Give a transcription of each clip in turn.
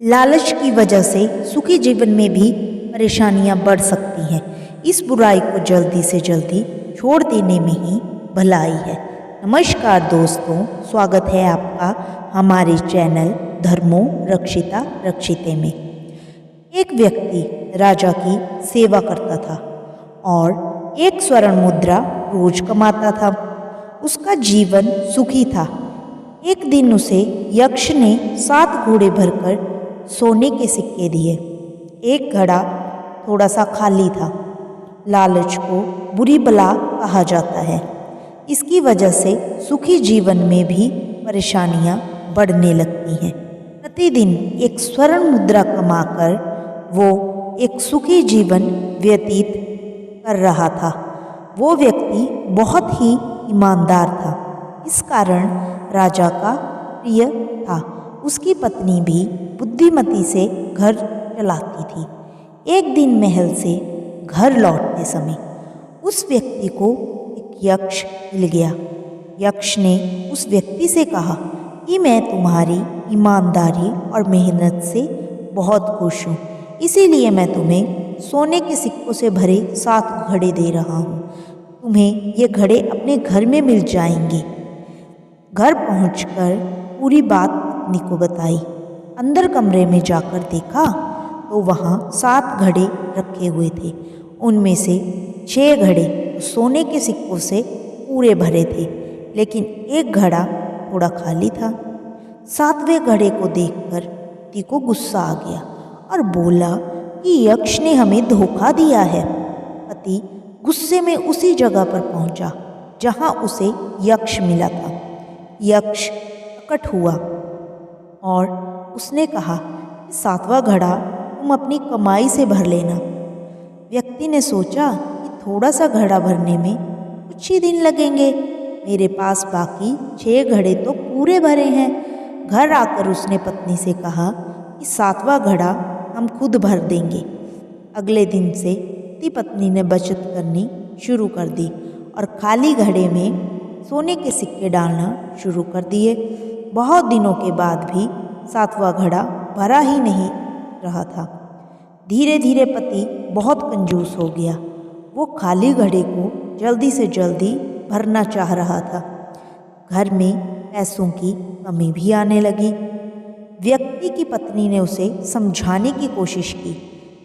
लालच की वजह से सुखी जीवन में भी परेशानियां बढ़ सकती हैं। इस बुराई को जल्दी से जल्दी छोड़ देने में ही भलाई है। नमस्कार दोस्तों, स्वागत है आपका हमारे चैनल धर्मो रक्षिता रक्षिते में। एक व्यक्ति राजा की सेवा करता था और एक स्वर्ण मुद्रा रोज कमाता था। उसका जीवन सुखी था। एक दिन उसे यक्ष ने 7 घोड़े भरकर सोने के सिक्के दिए। एक घड़ा थोड़ा सा खाली था। लालच को बुरी बला कहा जाता है। इसकी वजह से सुखी जीवन में भी परेशानियां बढ़ने लगती हैं। प्रतिदिन एक स्वर्ण मुद्रा कमाकर वो एक सुखी जीवन व्यतीत कर रहा था। वो व्यक्ति बहुत ही ईमानदार था। इस कारण राजा का प्रिय था। उसकी पत्नी भी बुद्धिमती से घर चलाती थी। एक दिन महल से घर लौटते समय उस व्यक्ति को एक यक्ष मिल गया। यक्ष ने उस व्यक्ति से कहा कि मैं तुम्हारी ईमानदारी और मेहनत से बहुत खुश हूँ, इसीलिए मैं तुम्हें सोने के सिक्कों से भरे 7 घड़े दे रहा हूँ। तुम्हें ये घड़े अपने घर में मिल जाएंगे। घर पहुंचकर पूरी बात पत्नी को बताई। अंदर कमरे में जाकर देखा तो वहाँ 7 घड़े रखे हुए थे। उनमें से 6 घड़े सोने के सिक्कों से पूरे भरे थे, लेकिन एक घड़ा थोड़ा खाली था। 7वें घड़े को देखकर पति को गुस्सा आ गया और बोला कि यक्ष ने हमें धोखा दिया है। पति गुस्से में उसी जगह पर पहुंचा जहां उसे यक्ष मिला था। यक्ष प्रकट हुआ और उसने कहा, 7वां घड़ा तुम अपनी कमाई से भर लेना। व्यक्ति ने सोचा कि थोड़ा सा घड़ा भरने में कुछ ही दिन लगेंगे, मेरे पास बाकी 6 घड़े तो पूरे भरे हैं। घर आकर उसने पत्नी से कहा कि 7वां घड़ा हम खुद भर देंगे। अगले दिन से पति पत्नी ने बचत करनी शुरू कर दी और खाली घड़े में सोने के सिक्के डालना शुरू कर दिए। बहुत दिनों के बाद भी 7वां घड़ा भरा ही नहीं रहा था। धीरे धीरे पति बहुत कंजूस हो गया। वो खाली घड़े को जल्दी से जल्दी भरना चाह रहा था। घर में पैसों की कमी भी आने लगी। व्यक्ति की पत्नी ने उसे समझाने की कोशिश की,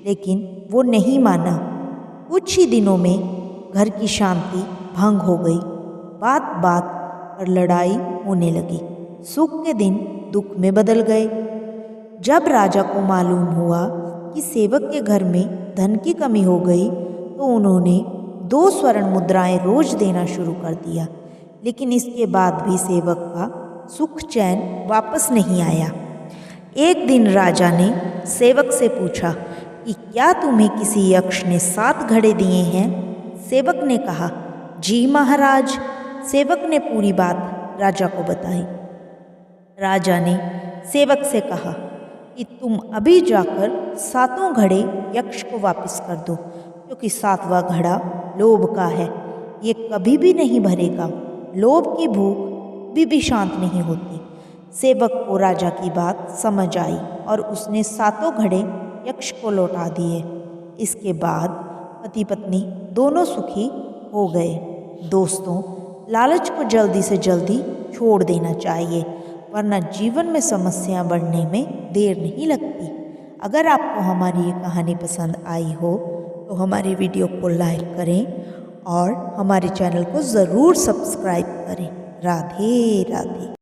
लेकिन वो नहीं माना। कुछ ही दिनों में घर की शांति भंग हो गई। बात बात पर लड़ाई होने लगी। सुख के दिन दुख में बदल गए। जब राजा को मालूम हुआ कि सेवक के घर में धन की कमी हो गई तो उन्होंने 2 स्वर्ण मुद्राएं रोज देना शुरू कर दिया, लेकिन इसके बाद भी सेवक का सुख चैन वापस नहीं आया। एक दिन राजा ने सेवक से पूछा कि क्या तुम्हें किसी यक्ष ने 7 घड़े दिए हैं? सेवक ने कहा, जी महाराज। सेवक ने पूरी बात राजा को बताई। राजा ने सेवक से कहा कि तुम अभी जाकर 7 घड़े यक्ष को वापस कर दो, क्योंकि 7वां घड़ा लोभ का है, ये कभी भी नहीं भरेगा। लोभ की भूख कभी भी शांत नहीं होती। सेवक को राजा की बात समझ आई और उसने 7 घड़े यक्ष को लौटा दिए। इसके बाद पति पत्नी दोनों सुखी हो गए। दोस्तों, लालच को जल्दी से जल्दी छोड़ देना चाहिए, वरना जीवन में समस्या बढ़ने में देर नहीं लगती। अगर आपको हमारी ये कहानी पसंद आई हो तो हमारी वीडियो को लाइक करें और हमारे चैनल को ज़रूर सब्सक्राइब करें। राधे राधे।